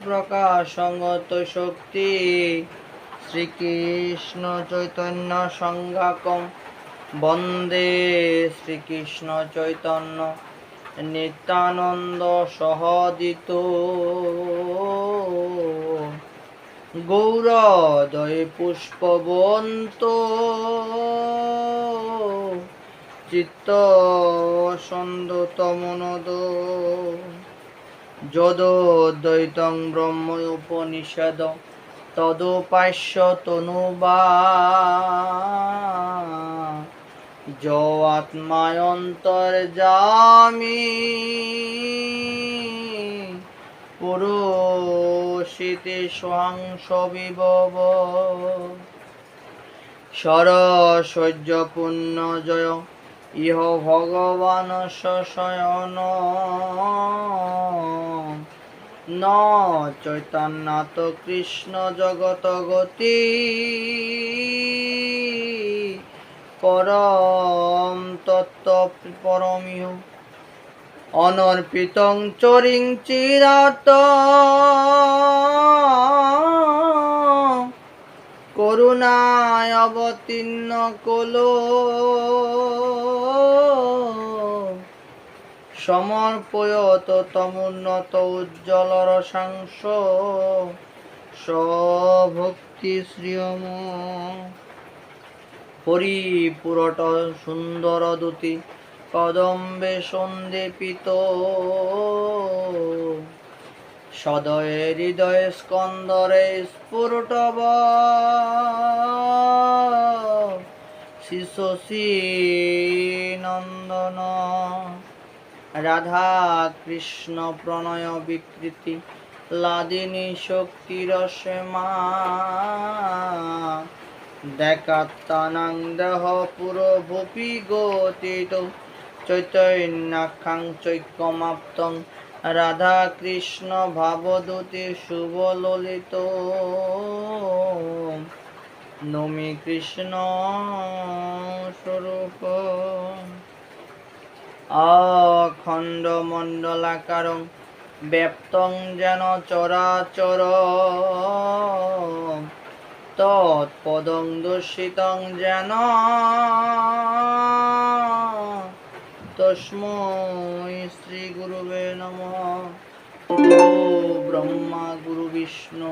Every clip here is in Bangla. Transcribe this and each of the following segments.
প্রকাশঙ্গত শক্তি শ্রীকৃষ্ণ চৈতন্য সংঘাকম বন্দে শ্রীকৃষ্ণ চৈতন্য নিত্যানন্দ সহদিত গৌরদয় পুষ্পবন্ত চিত্ত সন্দত মনোদ যদদ্বৈতং ব্রহ্ম উপনিষদ তদুপাস্য তনুবা আত্মায়ন্তর্যামী পুরুষিতে স্বাংশ বিভব সরসৈর্য পুণ্য জয় ইহ ভগবান শয়ন ন চৈতন্যাত কৃষ্ণ জগত গতি পরম তত্ত্ব পরমিহ অনর্পিতং চরিং চিরাত করুণায় অবতীর্ণ কলো সমর্পয়ত তমুন্নত উজ্জ্বল রসাংশ স্বভক্তি শ্রিয়ম পরিপুরট সুন্দর দুতি কদম্বে সন্দেপিত সদয়ে হৃদয়ে স্কন্দরে স্ফুরটব শিশি নন্দন রাধা কৃষ্ণ প্রণয় বিকৃতি লাদিনী শক্তিরসে মা দেখাত্তানাং দেহ পুরো ভূপি গতিত চৈতন্যাখ্যাং চৈক্যমাপ্তং রাধা কৃষ্ণ ভাবদূতি শুভ ললিত নমি কৃষ্ণ স্বরূপ অখণ্ড মণ্ডলাকারং ব্যাপ্তং যেন চরাচর তৎপদং দর্শিতং যেন তস্मै শ্রী গুরুবে নমঃ। গুরু ব্রহ্মা গুরু বিষ্ণু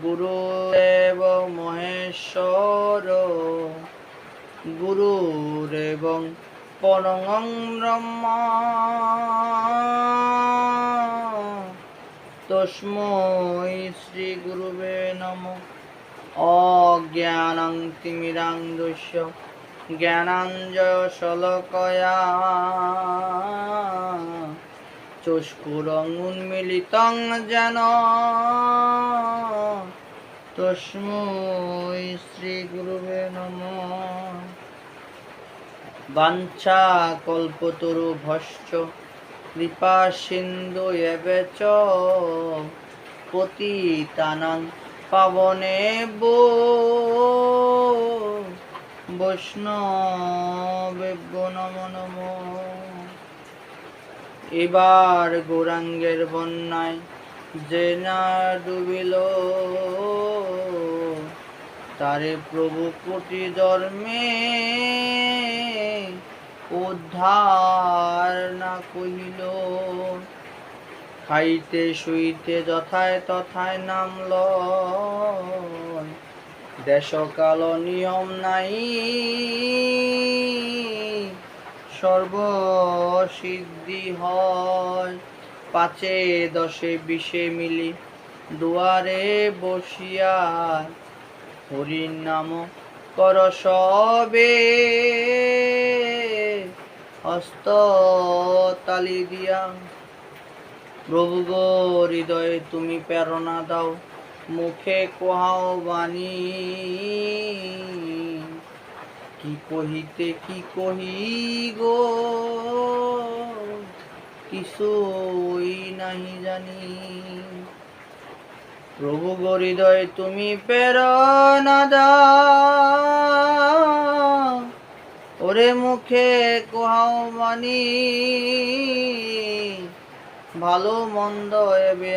গুরুদেব মহেশ্বর গুরুরেবং পরমং ব্রহ্ম তস্मै শ্রী গুরুবে নমঃ। অজ্ঞানং তিমিরান্ধস্য জ্ঞানাঞ্জয় শলাকয়া চক্ষুরং উন্মীলিতং যেন তস্मै শ্রী গুরুবে নমঃ। বাঞ্ছা কল্পতরুভ্যশ্চ কৃপা সিন্ধু এব চ পতিতানাং পাবনেভ্যো বৈষ্ণবেভ্যো নমো নমঃ। এবার গৌরাঙ্গের বন্যায় যে না ডুবিল তারে প্রভু কোটি জন্মে উদ্ধার না কহিল। খাইতে শুইতে যথায় তথায় নামল দেশকাল নিয়ম নাই সর্বসিদ্ধি হয়। পাঁচে দশে বিশে মিলি দুয়ারে বসিয়া হরির নাম কর সবে হস্ত তালি দিয়া। প্রভু গো হৃদয়ে তুমি প্রেরণা দাও মুখে কোহাও বাণী কি কহিতে কি কহি গো কিছুই নাহি জানি। প্রভু গো হৃদয়ে তুমি প্রেরণা দাও ওরে মুখে কোহাও বাণী ভালো মন্দ এবে